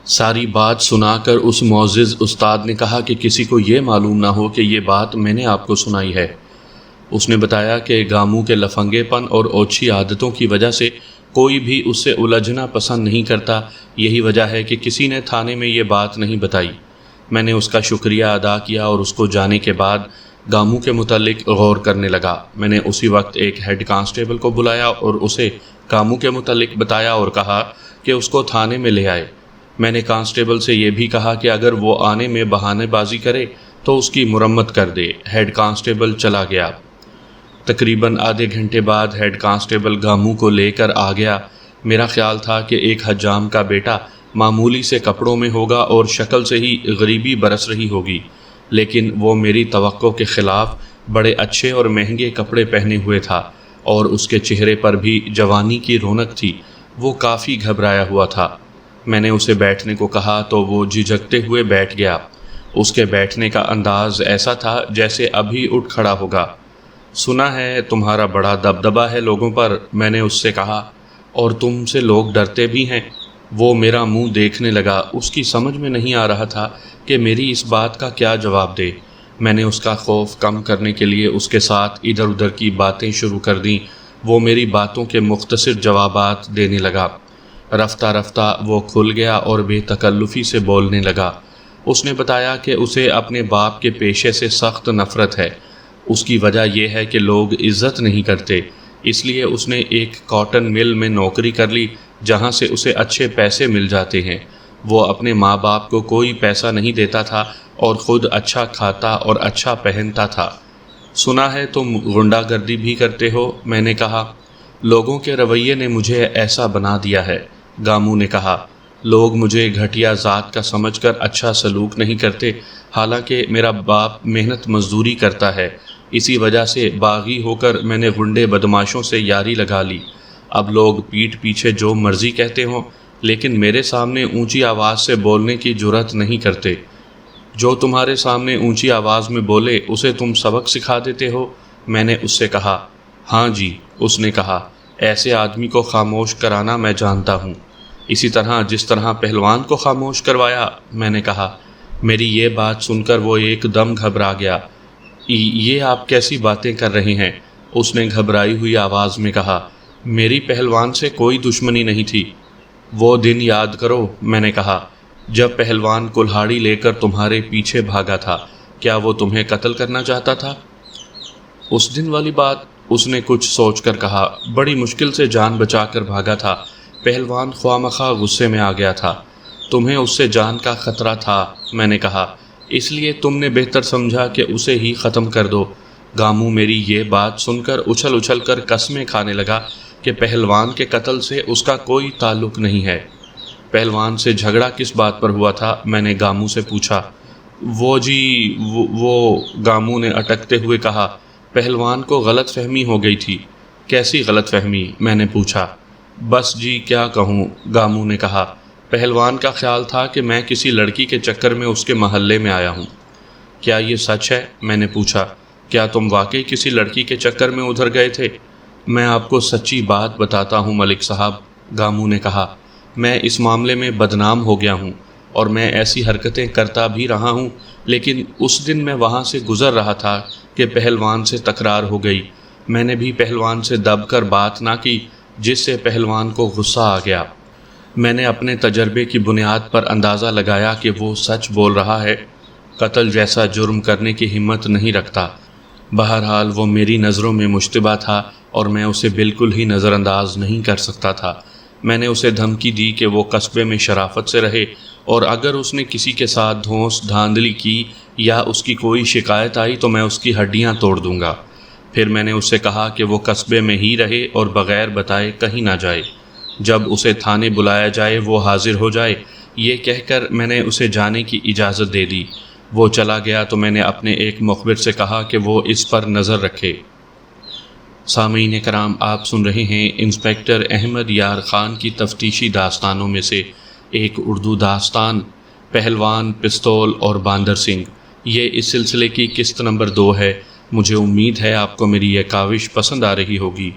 ساری بات سنا کر اس معزز استاد نے کہا کہ کسی کو یہ معلوم نہ ہو کہ یہ بات میں نے آپ کو سنائی ہے۔ اس نے بتایا کہ گاموں کے لفنگے پن اور اوچھی عادتوں کی وجہ سے کوئی بھی اس سے الجھنا پسند نہیں کرتا، یہی وجہ ہے کہ کسی نے تھانے میں یہ بات نہیں بتائی۔ میں نے اس کا شکریہ ادا کیا اور اس کو جانے کے بعد گاموں کے متعلق غور کرنے لگا۔ میں نے اسی وقت ایک ہیڈ کانسٹیبل کو بلایا اور اسے گاموں کے متعلق بتایا اور کہا کہ اس کو تھانے میں لے آئے۔ میں نے کانسٹیبل سے یہ بھی کہا کہ اگر وہ آنے میں بہانے بازی کرے تو اس کی مرمت کر دے۔ ہیڈ کانسٹیبل چلا گیا۔ تقریباً آدھے گھنٹے بعد ہیڈ کانسٹیبل گاموں کو لے کر آ گیا۔ میرا خیال تھا کہ ایک حجام کا بیٹا معمولی سے کپڑوں میں ہوگا اور شکل سے ہی غریبی برس رہی ہوگی، لیکن وہ میری توقع کے خلاف بڑے اچھے اور مہنگے کپڑے پہنے ہوئے تھا اور اس کے چہرے پر بھی جوانی کی رونق تھی۔ وہ کافی گھبرایا ہوا تھا۔ میں نے اسے بیٹھنے کو کہا تو وہ جھجکتے ہوئے بیٹھ گیا۔ اس کے بیٹھنے کا انداز ایسا تھا جیسے ابھی اٹھ کھڑا ہوگا۔ سنا ہے تمہارا بڑا دبدبہ ہے لوگوں پر، میں نے اس سے کہا، اور تم سے لوگ ڈرتے بھی ہیں۔ وہ میرا منہ دیکھنے لگا۔ اس کی سمجھ میں نہیں آ رہا تھا کہ میری اس بات کا کیا جواب دے۔ میں نے اس کا خوف کم کرنے کے لیے اس کے ساتھ ادھر ادھر کی باتیں شروع کر دیں۔ وہ میری باتوں کے مختصر جوابات دینے لگا۔ رفتہ رفتہ وہ کھل گیا اور بے تکلفی سے بولنے لگا۔ اس نے بتایا کہ اسے اپنے باپ کے پیشے سے سخت نفرت ہے۔ اس کی وجہ یہ ہے کہ لوگ عزت نہیں کرتے، اس لیے اس نے ایک کاٹن مل میں نوکری کر لی جہاں سے اسے اچھے پیسے مل جاتے ہیں۔ وہ اپنے ماں باپ کو کوئی پیسہ نہیں دیتا تھا اور خود اچھا کھاتا اور اچھا پہنتا تھا۔ سنا ہے تم غنڈہ گردی بھی کرتے ہو، میں نے کہا۔ لوگوں کے رویے نے مجھے ایسا بنا دیا ہے، گاموں نے کہا۔ لوگ مجھے گھٹیا ذات کا سمجھ کر اچھا سلوک نہیں کرتے، حالانکہ میرا باپ محنت مزدوری کرتا ہے۔ اسی وجہ سے باغی ہو کر میں نے غنڈے بدماشوں سے یاری لگا لی۔ اب لوگ پیٹھ پیچھے جو مرضی کہتے ہوں، لیکن میرے سامنے اونچی آواز سے بولنے کی جرأت نہیں کرتے۔ جو تمہارے سامنے اونچی آواز میں بولے اسے تم سبق سکھا دیتے ہو، میں نے اس سے کہا۔ ہاں جی، اس نے کہا، ایسے آدمی کو خاموش کرانا میں جانتا ہوں، اسی طرح جس طرح پہلوان کو خاموش کروایا، میں نے کہا۔ میری یہ بات سن کر وہ ایک دم گھبرا گیا۔ یہ آپ کیسی باتیں کر رہے ہیں؟ اس نے گھبرائی ہوئی آواز میں کہا۔ میری پہلوان سے کوئی دشمنی نہیں تھی۔ وہ دن یاد کرو، میں نے کہا، جب پہلوان کلہاڑی لے کر تمہارے پیچھے بھاگا تھا۔ کیا وہ تمہیں قتل کرنا چاہتا تھا؟ اس دن والی بات، اس نے کچھ سوچ کر کہا۔ بڑی مشکل سے جان بچا کر بھاگا تھا۔ پہلوان خواہ مخواہ غصے میں آ گیا تھا۔ تمہیں اس سے جان کا خطرہ تھا، میں نے کہا، اس لیے تم نے بہتر سمجھا کہ اسے ہی ختم کر دو۔ گاموں میری یہ بات سن کر اچھل اچھل کر قسمیں کھانے لگا کہ پہلوان کے قتل سے اس کا کوئی تعلق نہیں ہے۔ پہلوان سے جھگڑا کس بات پر ہوا تھا؟ میں نے گاموں سے پوچھا۔ وہ گاموں نے اٹکتے ہوئے کہا، پہلوان کو غلط فہمی ہو گئی تھی۔ کیسی غلط فہمی؟ میں نے پوچھا۔ بس جی کیا کہوں، گاموں نے کہا۔ پہلوان کا خیال تھا کہ میں کسی لڑکی کے چکر میں اس کے محلے میں آیا ہوں۔ کیا یہ سچ ہے؟ میں نے پوچھا۔ کیا تم واقعی کسی لڑکی کے چکر میں ادھر گئے تھے؟ میں آپ کو سچی بات بتاتا ہوں ملک صاحب، گاموں نے کہا۔ میں اس معاملے میں بدنام ہو گیا ہوں اور میں ایسی حرکتیں کرتا بھی رہا ہوں، لیکن اس دن میں وہاں سے گزر رہا تھا کہ پہلوان سے تکرار ہو گئی۔ میں نے بھی پہلوان سے دب کر بات نہ کی، جس سے پہلوان کو غصہ آ گیا۔ میں نے اپنے تجربے کی بنیاد پر اندازہ لگایا کہ وہ سچ بول رہا ہے، قتل جیسا جرم کرنے کی ہمت نہیں رکھتا۔ بہرحال وہ میری نظروں میں مشتبہ تھا اور میں اسے بالکل ہی نظر انداز نہیں کر سکتا تھا۔ میں نے اسے دھمکی دی کہ وہ قصبے میں شرافت سے رہے، اور اگر اس نے کسی کے ساتھ دھونس دھاندلی کی یا اس کی کوئی شکایت آئی تو میں اس کی ہڈیاں توڑ دوں گا۔ پھر میں نے اس سے کہا کہ وہ قصبے میں ہی رہے اور بغیر بتائے کہیں نہ جائے۔ جب اسے تھانے بلایا جائے وہ حاضر ہو جائے۔ یہ کہہ کر میں نے اسے جانے کی اجازت دے دی۔ وہ چلا گیا تو میں نے اپنے ایک مخبر سے کہا کہ وہ اس پر نظر رکھے۔ سامعین کرام، آپ سن رہے ہیں انسپکٹر احمد یار خان کی تفتیشی داستانوں میں سے ایک اردو داستان، پہلوان، پستول اور باندر سنگھ۔ یہ اس سلسلے کی قسط نمبر 2 ہے۔ مجھے امید ہے آپ کو میری یہ کاوش پسند آ رہی ہوگی۔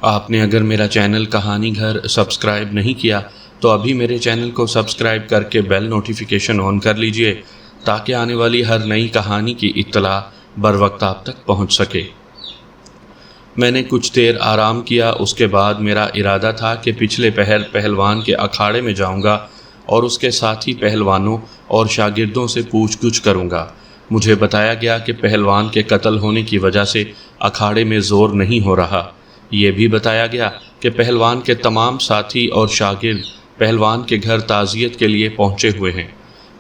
آپ نے اگر میرا چینل کہانی گھر سبسکرائب نہیں کیا تو ابھی میرے چینل کو سبسکرائب کر کے بیل نوٹیفیکیشن آن کر لیجئے تاکہ آنے والی ہر نئی کہانی کی اطلاع بر وقت آپ تک پہنچ سکے۔ میں نے کچھ دیر آرام کیا، اس کے بعد میرا ارادہ تھا کہ پچھلے پہر پہلوان کے اکھاڑے میں جاؤں گا اور اس کے ساتھی پہلوانوں اور شاگردوں سے پوچھ گچھ کروں گا۔ مجھے بتایا گیا کہ پہلوان کے قتل ہونے کی وجہ سے اکھاڑے میں زور نہیں ہو رہا۔ یہ بھی بتایا گیا کہ پہلوان کے تمام ساتھی اور شاگرد پہلوان کے گھر تعزیت کے لیے پہنچے ہوئے ہیں۔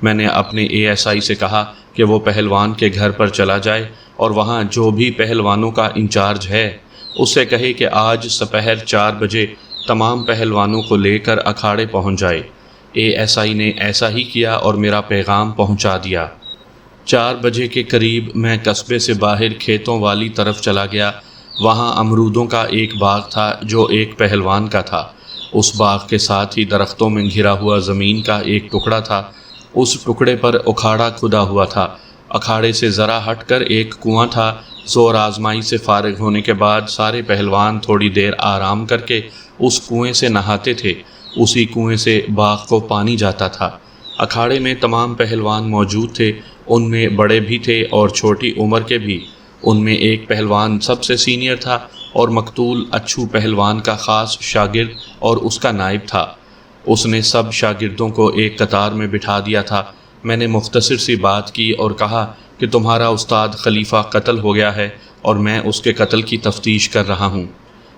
میں نے اپنے ASI سے کہا کہ وہ پہلوان کے گھر پر چلا جائے اور وہاں جو بھی پہلوانوں کا انچارج ہے اس سے کہے کہ آج سپہر 4 بجے تمام پہلوانوں کو لے کر اکھاڑے پہنچ جائے۔ ASI نے ایسا ہی کیا اور میرا پیغام پہنچا دیا۔ 4 بجے کے قریب میں قصبے سے باہر کھیتوں والی طرف چلا گیا۔ وہاں امرودوں کا ایک باغ تھا جو ایک پہلوان کا تھا۔ اس باغ کے ساتھ ہی درختوں میں گھرا ہوا زمین کا ایک ٹکڑا تھا۔ اس ٹکڑے پر اکھاڑا کھدا ہوا تھا۔ اکھاڑے سے ذرا ہٹ کر ایک کنواں تھا۔ زور آزمائی سے فارغ ہونے کے بعد سارے پہلوان تھوڑی دیر آرام کر کے اس کنویں سے نہاتے تھے۔ اسی کنویں سے باغ کو پانی جاتا تھا۔ اکھاڑے میں تمام پہلوان موجود تھے، ان میں بڑے بھی تھے اور چھوٹی عمر کے بھی۔ ان میں ایک پہلوان سب سے سینئر تھا اور مقتول اچھو پہلوان کا خاص شاگرد اور اس کا نائب تھا۔ اس نے سب شاگردوں کو ایک قطار میں بٹھا دیا تھا۔ میں نے مختصر سی بات کی اور کہا کہ تمہارا استاد خلیفہ قتل ہو گیا ہے اور میں اس کے قتل کی تفتیش کر رہا ہوں۔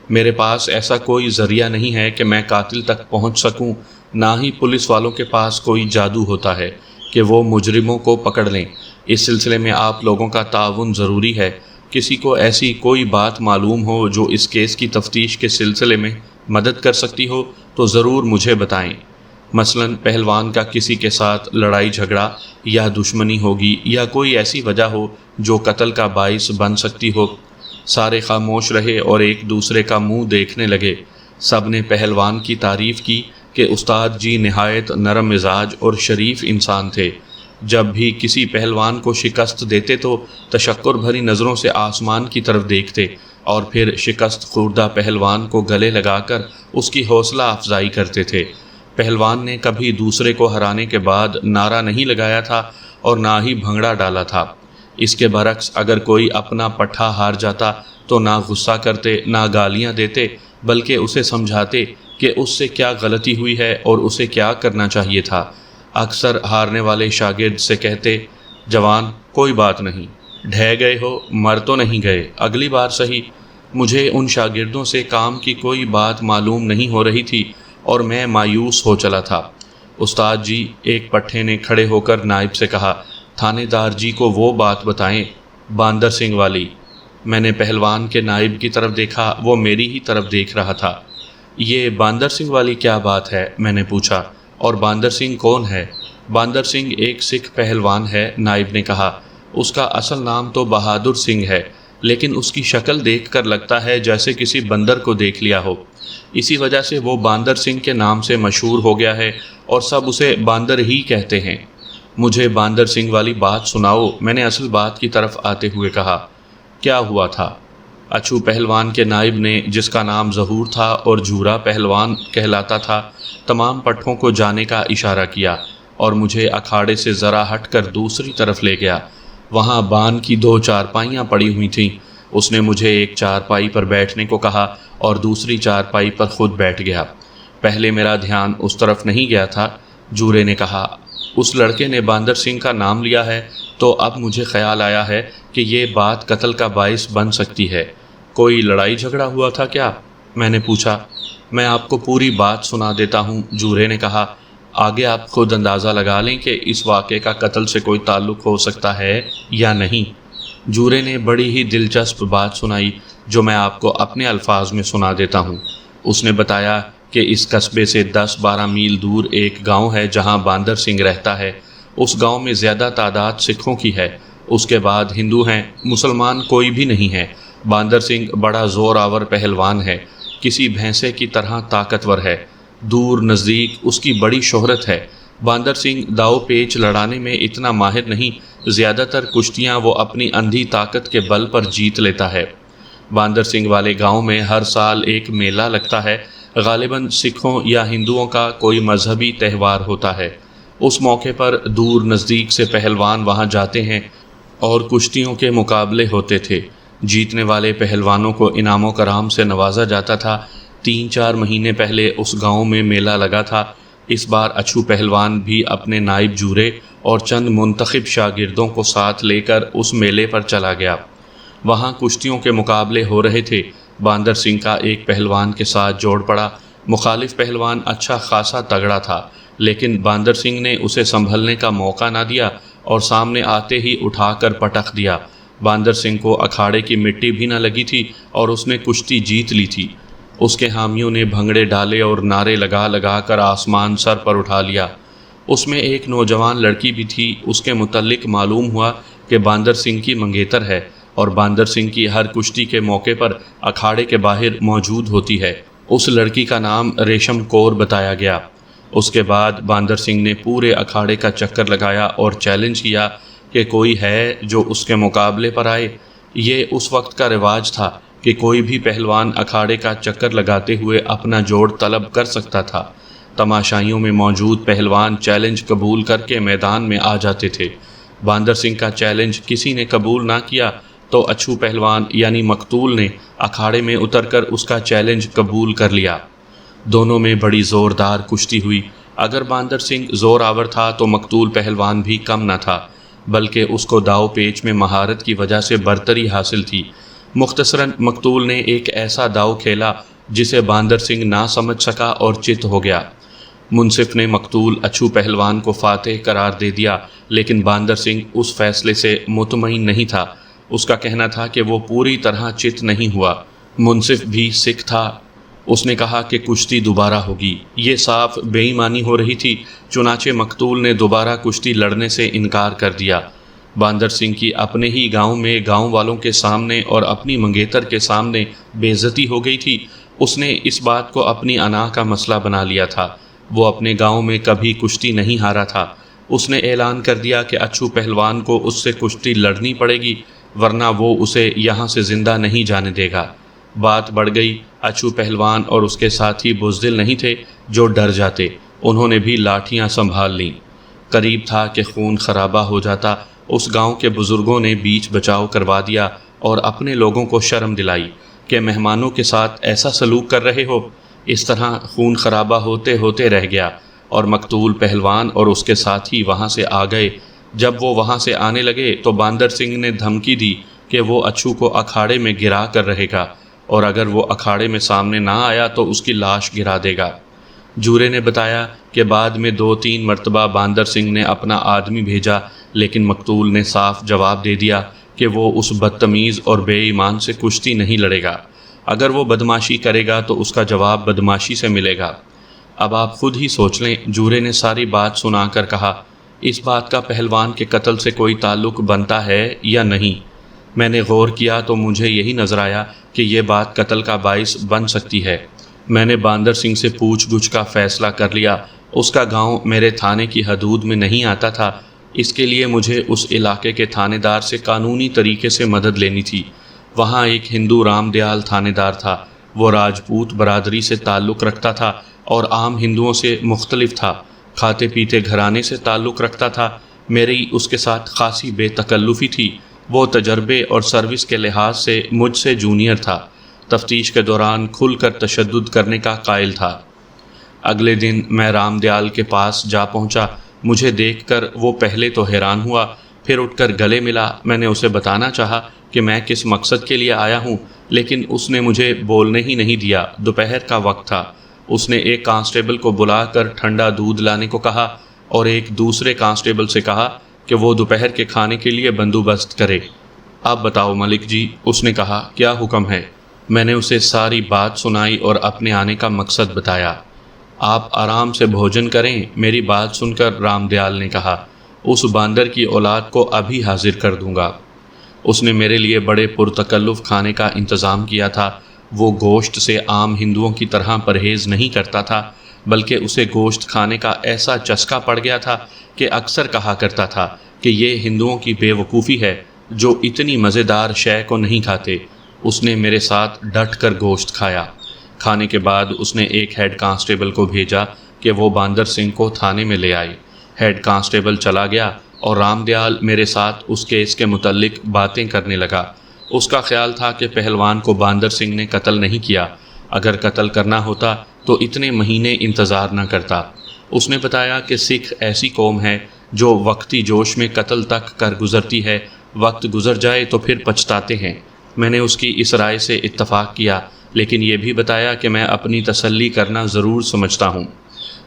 میرے پاس ایسا کوئی ذریعہ نہیں ہے کہ میں قاتل تک پہنچ سکوں، نہ ہی پولیس والوں کے پاس کوئی جادو ہوتا ہے کہ وہ مجرموں کو پکڑ لیں۔ اس سلسلے میں آپ لوگوں کا تعاون ضروری ہے۔ کسی کو ایسی کوئی بات معلوم ہو جو اس کیس کی تفتیش کے سلسلے میں مدد کر سکتی ہو تو ضرور مجھے بتائیں۔ مثلاً پہلوان کا کسی کے ساتھ لڑائی جھگڑا یا دشمنی ہوگی یا کوئی ایسی وجہ ہو جو قتل کا باعث بن سکتی ہو۔ سارے خاموش رہے اور ایک دوسرے کا منہ دیکھنے لگے۔ سب نے پہلوان کی تعریف کی کہ استاد جی نہایت نرم مزاج اور شریف انسان تھے۔ جب بھی کسی پہلوان کو شکست دیتے تو تشکر بھری نظروں سے آسمان کی طرف دیکھتے اور پھر شکست خوردہ پہلوان کو گلے لگا کر اس کی حوصلہ افزائی کرتے تھے۔ پہلوان نے کبھی دوسرے کو ہرانے کے بعد نعرہ نہیں لگایا تھا اور نہ ہی بھنگڑا ڈالا تھا۔ اس کے برعکس اگر کوئی اپنا پٹھا ہار جاتا تو نہ غصہ کرتے نہ گالیاں دیتے، بلکہ اسے سمجھاتے کہ اس سے کیا غلطی ہوئی ہے اور اسے کیا کرنا چاہیے تھا۔ اکثر ہارنے والے شاگرد سے کہتے، جوان کوئی بات نہیں، ڈھہ گئے ہو، مر تو نہیں گئے، اگلی بار صحیح۔ مجھے ان شاگردوں سے کام کی کوئی بات معلوم نہیں ہو رہی تھی اور میں مایوس ہو چلا تھا۔ استاد جی، ایک پٹھے نے کھڑے ہو کر نائب سے کہا، تھانے دار جی کو وہ بات بتائیں، باندر سنگھ والی۔ میں نے پہلوان کے نائب کی طرف دیکھا، وہ میری ہی طرف دیکھ رہا تھا۔ یہ باندر سنگھ والی کیا بات ہے؟ میں نے پوچھا۔ اور باندر سنگھ کون ہے؟ باندر سنگھ ایک سکھ پہلوان ہے، نائب نے کہا۔ اس کا اصل نام تو بہادر سنگھ ہے، لیکن اس کی شکل دیکھ کر لگتا ہے جیسے کسی بندر کو دیکھ لیا ہو۔ اسی وجہ سے وہ باندر سنگھ کے نام سے مشہور ہو گیا ہے اور سب اسے باندر ہی کہتے ہیں۔ مجھے باندر سنگھ والی بات سناؤ، میں نے اصل بات کی طرف آتے ہوئے کہا۔ کیا ہوا تھا؟ اچھو پہلوان کے نائب نے، جس کا نام ظہور تھا اور جھورا پہلوان کہلاتا تھا، تمام پٹھوں کو جانے کا اشارہ کیا اور مجھے اکھاڑے سے ذرا ہٹ کر دوسری طرف لے گیا۔ وہاں بان کی 2 چارپائیاں پڑی ہوئی تھیں۔ اس نے مجھے ایک چارپائی پر بیٹھنے کو کہا اور دوسری چارپائی پر خود بیٹھ گیا۔ پہلے میرا دھیان اس طرف نہیں گیا تھا۔ جورے نے کہا، اس لڑکے نے باندر سنگھ کا نام لیا ہے تو اب مجھے خیال آیا ہے کہ یہ بات قتل کا باعث بن سکتی ہے۔ کوئی لڑائی جھگڑا ہوا تھا کیا؟ میں نے پوچھا۔ میں آپ کو پوری بات سنا دیتا ہوں، جورے نے کہا۔ آگے آپ خود اندازہ لگا لیں کہ اس واقعے کا قتل سے کوئی تعلق ہو سکتا ہے یا نہیں۔ جورے نے بڑی ہی دلچسپ بات سنائی جو میں آپ کو اپنے الفاظ میں سنا دیتا ہوں۔ اس نے بتایا کہ اس قصبے سے 10-12 میل دور ایک گاؤں ہے جہاں باندر سنگھ رہتا ہے۔ اس گاؤں میں زیادہ تعداد سکھوں کی ہے، اس کے بعد ہندو ہیں، مسلمان کوئی بھی نہیں ہے۔ باندر سنگھ بڑا زور آور پہلوان ہے، کسی بھینسے کی طرح طاقتور ہے، دور نزدیک اس کی بڑی شہرت ہے۔ باندر سنگھ داؤ پیچ لڑانے میں اتنا ماہر نہیں، زیادہ تر کشتیاں وہ اپنی اندھی طاقت کے بل پر جیت لیتا ہے۔ باندر سنگھ والے گاؤں میں ہر سال ایک میلہ لگتا ہے۔ غالباً سکھوں یا ہندوؤں کا کوئی مذہبی تہوار ہوتا ہے۔ اس موقع پر دور نزدیک سے پہلوان وہاں جاتے ہیں اور کشتیوں کے مقابلے ہوتے تھے۔ جیتنے والے پہلوانوں کو انعام و کرام سے نوازا جاتا تھا۔ 3-4 مہینے پہلے اس گاؤں میں میلہ لگا تھا۔ اس بار اچھو پہلوان بھی اپنے نائب جورے اور چند منتخب شاگردوں کو ساتھ لے کر اس میلے پر چلا گیا۔ وہاں کشتیوں کے مقابلے ہو رہے تھے۔ باندر سنگھ کا ایک پہلوان کے ساتھ جوڑ پڑا۔ مخالف پہلوان اچھا خاصا تگڑا تھا، لیکن باندر سنگھ نے اسے سنبھلنے کا موقع نہ دیا اور سامنے آتے ہی اٹھا کر پٹخ دیا۔ باندر سنگھ کو اکھاڑے کی مٹی بھی نہ لگی تھی اور اس نے کشتی جیت لی تھی۔ اس کے حامیوں نے بھنگڑے ڈالے اور نعرے لگا لگا کر آسمان سر پر اٹھا لیا۔ اس میں ایک نوجوان لڑکی بھی تھی۔ اس کے متعلق معلوم ہوا کہ باندر سنگھ کی منگیتر ہے اور باندر سنگھ کی ہر کشتی کے موقع پر اکھاڑے کے باہر موجود ہوتی ہے۔ اس لڑکی کا نام ریشم کور بتایا گیا۔ اس کے بعد باندر سنگھ نے پورے اکھاڑے کا چکر لگایا اور چیلنج کیا کہ کوئی ہے جو اس کے مقابلے پر آئے۔ یہ اس وقت کا رواج تھا کہ کوئی بھی پہلوان اکھاڑے کا چکر لگاتے ہوئے اپنا جوڑ طلب کر سکتا تھا۔ تماشائیوں میں موجود پہلوان چیلنج قبول کر کے میدان میں آ جاتے تھے۔ باندر سنگھ کا چیلنج کسی نے قبول نہ کیا تو اچھو پہلوان یعنی مقتول نے اکھاڑے میں اتر کر اس کا چیلنج قبول کر لیا۔ دونوں میں بڑی زوردار کشتی ہوئی۔ اگر باندر سنگھ زور آور تھا تو مقتول پہلوان بھی کم نہ تھا، بلکہ اس کو داؤ پیچ میں مہارت کی وجہ سے برتری حاصل تھی۔ مختصراً مقتول نے ایک ایسا داؤ کھیلا جسے باندر سنگھ نہ سمجھ سکا اور چت ہو گیا۔ منصف نے مقتول اچھو پہلوان کو فاتح قرار دے دیا، لیکن باندر سنگھ اس فیصلے سے مطمئن نہیں تھا۔ اس کا کہنا تھا کہ وہ پوری طرح چت نہیں ہوا۔ منصف بھی سکھ تھا۔ اس نے کہا کہ کشتی دوبارہ ہوگی۔ یہ صاف بے ایمانی ہو رہی تھی، چنانچہ مقتول نے دوبارہ کشتی لڑنے سے انکار کر دیا۔ باندر سنگھ کی اپنے ہی گاؤں میں گاؤں والوں کے سامنے اور اپنی منگیتر کے سامنے بے عزتی ہو گئی تھی۔ اس نے اس بات کو اپنی انا کا مسئلہ بنا لیا تھا۔ وہ اپنے گاؤں میں کبھی کشتی نہیں ہارا تھا۔ اس نے اعلان کر دیا کہ اچھو پہلوان کو اس سے کشتی لڑنی پڑے گی، ورنہ وہ اسے یہاں سے زندہ نہیں جانے دے گا۔ بات بڑھ گئی۔ اچھو پہلوان اور اس کے ساتھی بزدل نہیں تھے جو ڈر جاتے۔ انہوں نے بھی لاٹھیاں سنبھال لیں۔ قریب تھا کہ خون خرابہ ہو جاتا۔ اس گاؤں کے بزرگوں نے بیچ بچاؤ کروا دیا اور اپنے لوگوں کو شرم دلائی کہ مہمانوں کے ساتھ ایسا سلوک کر رہے ہو۔ اس طرح خون خرابہ ہوتے ہوتے رہ گیا اور مقتول پہلوان اور اس کے ساتھی وہاں سے آ گئے۔ جب وہ وہاں سے آنے لگے تو باندر سنگھ نے دھمکی دی کہ وہ اچھو کو اکھاڑے میں گرا کر رہے گا اور اگر وہ اکھاڑے میں سامنے نہ آیا تو اس کی لاش گرا دے گا۔ جورے نے بتایا کہ بعد میں 2-3 مرتبہ باندر سنگھ نے اپنا آدمی بھیجا، لیکن مقتول نے صاف جواب دے دیا کہ وہ اس بدتمیز اور بے ایمان سے کشتی نہیں لڑے گا۔ اگر وہ بدماشی کرے گا تو اس کا جواب بدماشی سے ملے گا۔ اب آپ خود ہی سوچ لیں۔ جورے نے ساری بات سنا کر کہا، اس بات کا پہلوان کے قتل سے کوئی تعلق بنتا ہے یا نہیں؟ میں نے غور کیا تو مجھے یہی نظر آیا کہ یہ بات قتل کا باعث بن سکتی ہے۔ میں نے باندر سنگھ سے پوچھ گچھ کا فیصلہ کر لیا۔ اس کا گاؤں میرے تھانے کی حدود میں نہیں آتا تھا، اس کے لیے مجھے اس علاقے کے تھانے دار سے قانونی طریقے سے مدد لینی تھی۔ وہاں ایک ہندو رام دیال تھانے دار تھا۔ وہ راجپوت برادری سے تعلق رکھتا تھا اور عام ہندوؤں سے مختلف تھا۔ کھاتے پیتے گھرانے سے تعلق رکھتا تھا۔ میری اس کے ساتھ خاصی بے تکلفی تھی۔ وہ تجربے اور سروس کے لحاظ سے مجھ سے جونیئر تھا۔ تفتیش کے دوران کھل کر تشدد کرنے کا قائل تھا۔ اگلے دن میں رام دیال کے پاس جا پہنچا۔ مجھے دیکھ کر وہ پہلے تو حیران ہوا، پھر اٹھ کر گلے ملا۔ میں نے اسے بتانا چاہا کہ میں کس مقصد کے لیے آیا ہوں، لیکن اس نے مجھے بولنے ہی نہیں دیا۔ دوپہر کا وقت تھا۔ اس نے ایک کانسٹیبل کو بلا کر ٹھنڈا دودھ لانے کو کہا اور ایک دوسرے کانسٹیبل سے کہا کہ وہ دوپہر کے کھانے کے لیے بندوبست کرے۔ آپ بتاؤ ملک جی، اس نے کہا، کیا حکم ہے؟ میں نے اسے ساری بات سنائی اور اپنے آنے کا مقصد بتایا۔ آپ آرام سے بھوجن کریں۔ میری بات سن کر رام دیال نے کہا، اس باندر کی اولاد کو ابھی حاضر کر دوں گا۔ اس نے میرے لیے بڑے پرتکلف کھانے کا انتظام کیا تھا۔ وہ گوشت سے عام ہندوؤں کی طرح پرہیز نہیں کرتا تھا، بلکہ اسے گوشت کھانے کا ایسا چسکا پڑ گیا تھا کہ اکثر کہا کرتا تھا کہ یہ ہندوؤں کی بے وقوفی ہے جو اتنی مزیدار شے کو نہیں کھاتے۔ اس نے میرے ساتھ ڈٹ کر گوشت کھایا۔ کھانے کے بعد اس نے ایک ہیڈ کانسٹیبل کو بھیجا کہ وہ باندر سنگھ کو تھانے میں لے آئے۔ ہیڈ کانسٹیبل چلا گیا اور رام دیال میرے ساتھ اس کیس کے متعلق باتیں کرنے لگا۔ اس کا خیال تھا کہ پہلوان کو باندر سنگھ نے قتل نہیں کیا، اگر قتل کرنا ہوتا تو اتنے مہینے انتظار نہ کرتا۔ اس نے بتایا کہ سکھ ایسی قوم ہے جو وقتی جوش میں قتل تک کر گزرتی ہے، وقت گزر جائے تو پھر پچھتاتے ہیں۔ میں نے اس کی اس رائے سے اتفاق کیا، لیکن یہ بھی بتایا کہ میں اپنی تسلی کرنا ضرور سمجھتا ہوں۔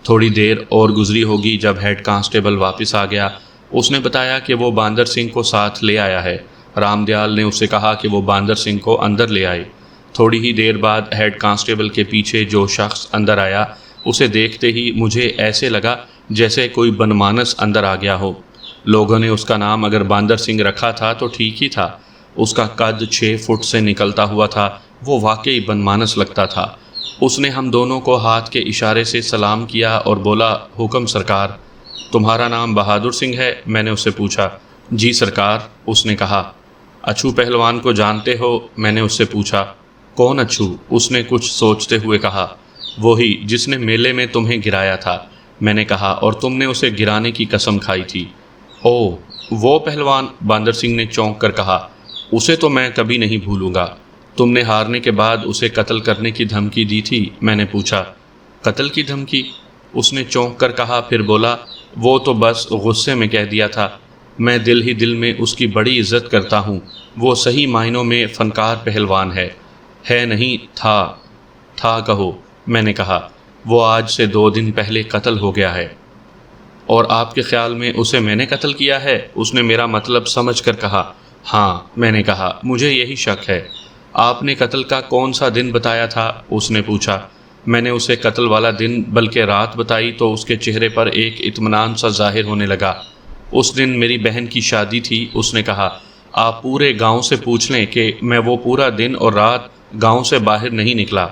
تھوڑی دیر اور گزری ہوگی جب ہیڈ کانسٹیبل واپس آ گیا۔ اس نے بتایا کہ وہ باندر سنگھ کو ساتھ لے آیا ہے۔ رام دیال نے اسے کہا کہ وہ باندر سنگھ کو اندر لے آئے۔ تھوڑی ہی دیر بعد ہیڈ کانسٹیبل کے پیچھے جو شخص اندر آیا، اسے دیکھتے ہی مجھے ایسے لگا جیسے کوئی بنمانس اندر آ گیا ہو۔ لوگوں نے اس کا نام اگر باندر سنگھ رکھا تھا تو ٹھیک ہی تھا۔ اس کا قد 6 فٹ سے نکلتا ہوا تھا، وہ واقعی بنمانس لگتا تھا۔ اس نے ہم دونوں کو ہاتھ کے اشارے سے سلام کیا اور بولا، حکم سرکار۔ تمہارا نام بہادر سنگھ ہے؟ میں نے اس سے پوچھا۔ جی سرکار، اس نے کہا۔ اچھو پہلوان کو جانتے ہو؟ میں نے اس سے پوچھا۔ کون اچھو؟ اس نے کچھ سوچتے ہوئے کہا۔ وہی جس نے میلے میں تمہیں گرایا تھا، میں نے کہا، اور تم نے اسے گرانے کی قسم کھائی تھی۔ اوہ، وہ پہلوان؟ باندر سنگھ نے چونک کر کہا۔ اسے تو میں کبھی نہیں بھولوں گا۔ تم نے ہارنے کے بعد اسے قتل کرنے کی دھمکی دی تھی؟ میں نے پوچھا۔ قتل کی دھمکی؟ اس نے چونک کر کہا، پھر بولا، وہ تو بس غصے میں کہہ دیا تھا۔ میں دل ہی دل میں اس کی بڑی عزت کرتا ہوں۔ وہ صحیح معنوں میں فنکار پہلوان ہے نہیں تھا کہو، میں نے کہا۔ وہ آج سے 2 دن پہلے قتل ہو گیا ہے۔ اور آپ کے خیال میں اسے میں نے قتل کیا ہے؟ اس نے میرا مطلب سمجھ کر کہا۔ ہاں، میں نے کہا، مجھے یہی شک ہے۔ آپ نے قتل کا کون سا دن بتایا تھا؟ اس نے پوچھا۔ میں نے اسے قتل والا دن بلکہ رات بتائی تو اس کے چہرے پر ایک اطمینان سا ظاہر ہونے لگا۔ اس دن میری بہن کی شادی تھی، اس نے کہا۔ آپ پورے گاؤں سے پوچھ لیں کہ میں وہ پورا دن اور رات گاؤں سے باہر نہیں نکلا۔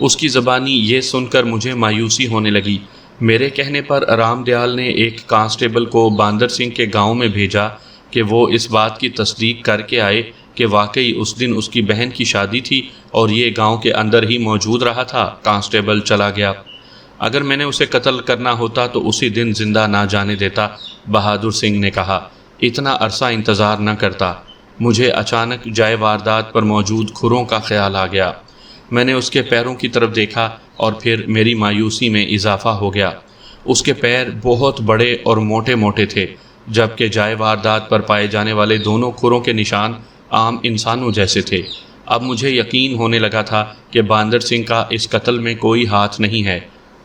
اس کی زبانی یہ سن کر مجھے مایوسی ہونے لگی۔ میرے کہنے پر رام دیال نے ایک کانسٹیبل کو باندر سنگھ کے گاؤں میں بھیجا کہ وہ اس بات کی تصدیق کر کے آئے کہ واقعی اس دن اس کی بہن کی شادی تھی اور یہ گاؤں کے اندر ہی موجود رہا تھا۔ کانسٹیبل چلا گیا۔ اگر میں نے اسے قتل کرنا ہوتا تو اسی دن زندہ نہ جانے دیتا، بہادر سنگھ نے کہا۔ اتنا عرصہ انتظار نہ کرتا۔ مجھے اچانک جائے واردات پر موجود کھروں کا خیال آ گیا۔ میں نے اس کے پیروں کی طرف دیکھا اور پھر میری مایوسی میں اضافہ ہو گیا۔ اس کے پیر بہت بڑے اور موٹے موٹے تھے، جبکہ جائے واردات پر پائے جانے والے دونوں کھروں کے نشان عام انسانوں جیسے تھے۔ اب مجھے یقین ہونے لگا تھا کہ باندر سنگھ کا اس قتل میں کوئی ہاتھ نہیں ہے۔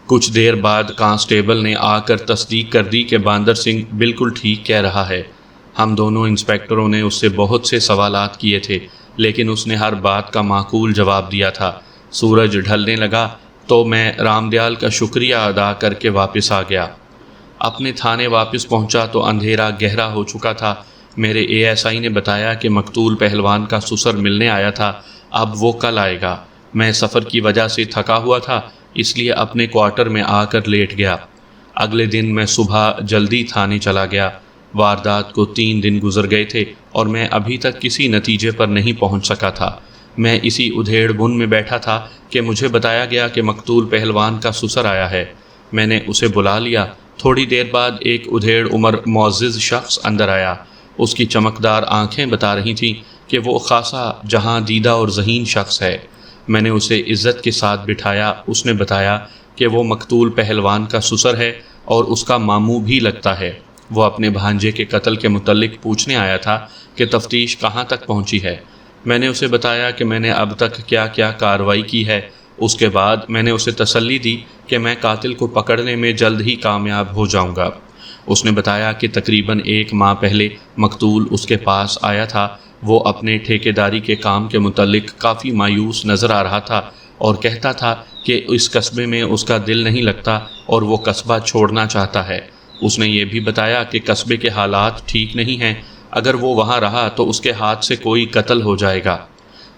کچھ دیر بعد کانسٹیبل نے آ کر تصدیق کر دی کہ باندر سنگھ بالکل ٹھیک کہہ رہا ہے۔ ہم دونوں انسپیکٹروں نے اس سے بہت سے سوالات کیے تھے، لیکن اس نے ہر بات کا معقول جواب دیا تھا۔ سورج ڈھلنے لگا تو میں رام دیال کا شکریہ ادا کر کے واپس آ گیا۔ اپنے تھانے واپس پہنچا تو اندھیرا گہرا ہو چکا تھا۔ میرے ASI نے بتایا کہ مقتول پہلوان کا سسر ملنے آیا تھا، اب وہ کل آئے گا۔ میں سفر کی وجہ سے تھکا ہوا تھا، اس لیے اپنے کوارٹر میں آ کر لیٹ گیا۔ اگلے دن میں صبح جلدی تھانے چلا گیا۔ واردات کو 3 دن گزر گئے تھے اور میں ابھی تک کسی نتیجے پر نہیں پہنچ سکا تھا۔ میں اسی ادھیڑ بن میں بیٹھا تھا کہ مجھے بتایا گیا کہ مقتول پہلوان کا سسر آیا ہے۔ میں نے اسے بلا لیا۔ تھوڑی دیر بعد ایک ادھیڑ عمر معزز شخص اندر آیا۔ اس کی چمکدار آنکھیں بتا رہی تھیں کہ وہ خاصا جہاں دیدہ اور ذہین شخص ہے۔ میں نے اسے عزت کے ساتھ بٹھایا۔ اس نے بتایا کہ وہ مقتول پہلوان کا سسر ہے اور اس کا ماموں بھی لگتا ہے۔ وہ اپنے بھانجے کے قتل کے متعلق پوچھنے آیا تھا کہ تفتیش کہاں تک پہنچی ہے۔ میں نے اسے بتایا کہ میں نے اب تک کیا کیا کارروائی کی ہے۔ اس کے بعد میں نے اسے تسلی دی کہ میں قاتل کو پکڑنے میں جلد ہی کامیاب ہو جاؤں گا۔ اس نے بتایا کہ تقریباً 1 ماہ پہلے مقتول اس کے پاس آیا تھا۔ وہ اپنے ٹھیکیداری کے کام کے متعلق کافی مایوس نظر آ رہا تھا اور کہتا تھا کہ اس قصبے میں اس کا دل نہیں لگتا اور وہ قصبہ چھوڑنا چاہتا ہے۔ اس نے یہ بھی بتایا کہ قصبے کے حالات ٹھیک نہیں ہیں، اگر وہ وہاں رہا تو اس کے ہاتھ سے کوئی قتل ہو جائے گا۔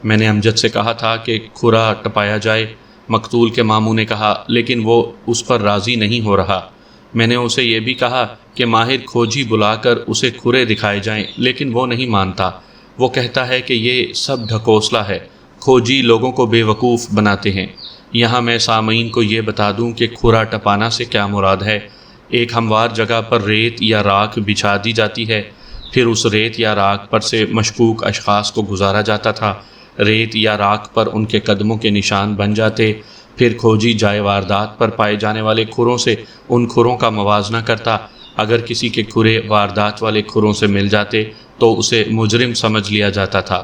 میں نے امجد سے کہا تھا کہ کھرا ٹپایا جائے۔ مقتول کے ماموں نے کہا، لیکن وہ اس پر راضی نہیں ہو رہا۔ میں نے اسے یہ بھی کہا کہ ماہر کھوجی بلا کر اسے کھرے دکھائے جائیں، لیکن وہ نہیں مانتا۔ وہ کہتا ہے کہ یہ سب ڈھکوسلا ہے، کھوجی لوگوں کو بے وقوف بناتے ہیں۔ یہاں میں سامعین کو یہ بتا دوں کہ کھرا ٹپانا سے کیا مراد ہے۔ ایک ہموار جگہ پر ریت یا راکھ بچھا دی جاتی ہے، پھر اس ریت یا راکھ پر سے مشکوک اشخاص کو گزارا جاتا تھا۔ ریت یا راکھ پر ان کے قدموں کے نشان بن جاتے، پھر کھوجی جائے واردات پر پائے جانے والے کھروں سے ان کھروں کا موازنہ کرتا۔ اگر کسی کے کھرے واردات والے کھروں سے مل جاتے تو اسے مجرم سمجھ لیا جاتا تھا۔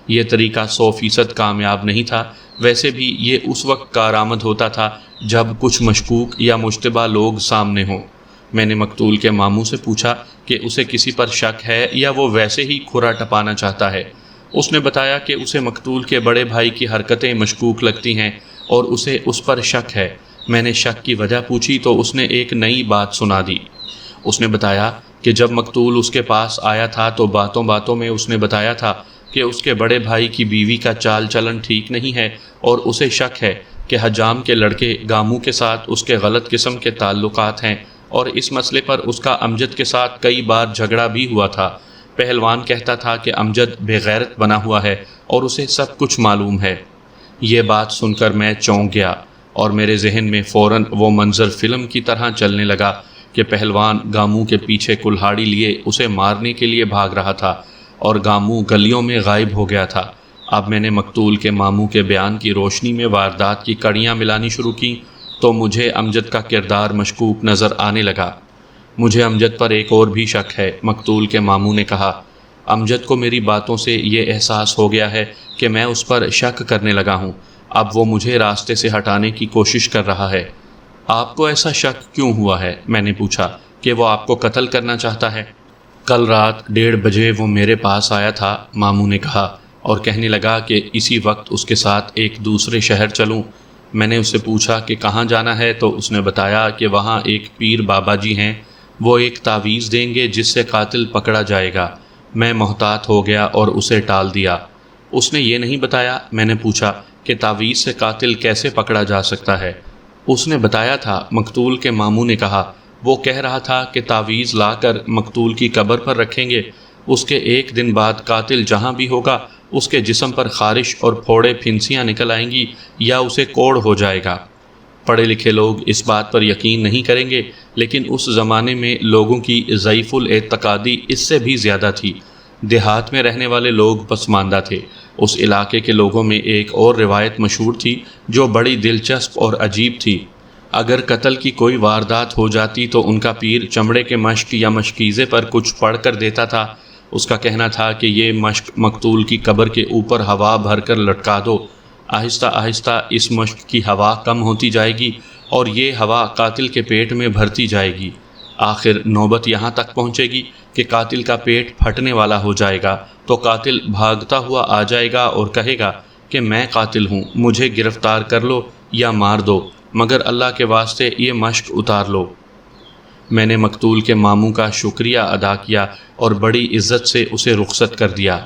یہ طریقہ 100% کامیاب نہیں تھا، ویسے بھی یہ اس وقت کارآمد ہوتا تھا جب کچھ مشکوک یا مشتبہ لوگ سامنے ہوں۔ میں نے مقتول کے ماموں سے پوچھا کہ اسے کسی پر شک ہے یا وہ ویسے ہی کھرا ٹپانا چاہتا ہے۔ اس نے بتایا کہ اسے مقتول کے بڑے بھائی کی حرکتیں مشکوک لگتی ہیں اور اسے اس پر شک ہے۔ میں نے شک کی وجہ پوچھی تو اس نے ایک نئی بات سنا دی۔ اس نے بتایا کہ جب مقتول اس کے پاس آیا تھا تو باتوں باتوں میں اس نے بتایا تھا کہ اس کے بڑے بھائی کی بیوی کا چال چلن ٹھیک نہیں ہے اور اسے شک ہے کہ حجام کے لڑکے گامو کے ساتھ اس کے غلط قسم کے تعلقات ہیں، اور اس مسئلے پر اس کا امجد کے ساتھ کئی بار جھگڑا بھی ہوا تھا۔ پہلوان کہتا تھا کہ امجد بے غیرت بنا ہوا ہے اور اسے سب کچھ معلوم ہے۔ یہ بات سن کر میں چونک گیا اور میرے ذہن میں فوراً وہ منظر فلم کی طرح چلنے لگا کہ پہلوان گامو کے پیچھے کلہاڑی لیے اسے مارنے کے لیے بھاگ رہا تھا اور گامو گلیوں میں غائب ہو گیا تھا۔ اب میں نے مقتول کے ماموں کے بیان کی روشنی میں واردات کی کڑیاں ملانی شروع کی تو مجھے امجد کا کردار مشکوک نظر آنے لگا۔ مجھے امجد پر ایک اور بھی شک ہے، مقتول کے ماموں نے کہا۔ امجد کو میری باتوں سے یہ احساس ہو گیا ہے کہ میں اس پر شک کرنے لگا ہوں۔ اب وہ مجھے راستے سے ہٹانے کی کوشش کر رہا ہے۔ آپ کو ایسا شک کیوں ہوا ہے؟ میں نے پوچھا۔ کہ وہ آپ کو قتل کرنا چاہتا ہے؟ کل رات 1:30 بجے وہ میرے پاس آیا تھا، ماموں نے کہا، اور کہنے لگا کہ اسی وقت اس کے ساتھ ایک دوسرے شہر چلوں۔ میں نے اس سے پوچھا کہ کہاں جانا ہے تو اس نے بتایا کہ وہاں ایک پیر بابا جی ہیں، وہ ایک تعویذ دیں گے جس سے قاتل پکڑا جائے گا۔ میں محتاط ہو گیا اور اسے ٹال دیا۔ اس نے یہ نہیں بتایا؟ میں نے پوچھا کہ تعویذ سے قاتل کیسے پکڑا جا سکتا ہے؟ اس نے بتایا تھا، مقتول کے ماموں نے کہا۔ وہ کہہ رہا تھا کہ تعویذ لا کر مقتول کی قبر پر رکھیں گے، اس کے 1 دن بعد قاتل جہاں بھی ہوگا اس کے جسم پر خارش اور پھوڑے پھنسیاں نکل آئیں گی یا اسے کوڑ ہو جائے گا۔ پڑھے لکھے لوگ اس بات پر یقین نہیں کریں گے، لیکن اس زمانے میں لوگوں کی ضعیف الاعتقادی اس سے بھی زیادہ تھی۔ دیہات میں رہنے والے لوگ پسماندہ تھے۔ اس علاقے کے لوگوں میں ایک اور روایت مشہور تھی جو بڑی دلچسپ اور عجیب تھی۔ اگر قتل کی کوئی واردات ہو جاتی تو ان کا پیر چمڑے کے مشق یا مشکیزے پر کچھ پڑھ کر دیتا تھا۔ اس کا کہنا تھا کہ یہ مشق مقتول کی قبر کے اوپر ہوا بھر کر لٹکا دو، آہستہ آہستہ اس مشق کی ہوا کم ہوتی جائے گی اور یہ ہوا قاتل کے پیٹ میں بھرتی جائے گی۔ آخر نوبت یہاں تک پہنچے گی کہ قاتل کا پیٹ پھٹنے والا ہو جائے گا تو قاتل بھاگتا ہوا آ جائے گا اور کہے گا کہ میں قاتل ہوں، مجھے گرفتار کر لو یا مار دو، مگر اللہ کے واسطے یہ مشق اتار لو۔ میں نے مقتول کے ماموں کا شکریہ ادا کیا اور بڑی عزت سے اسے رخصت کر دیا۔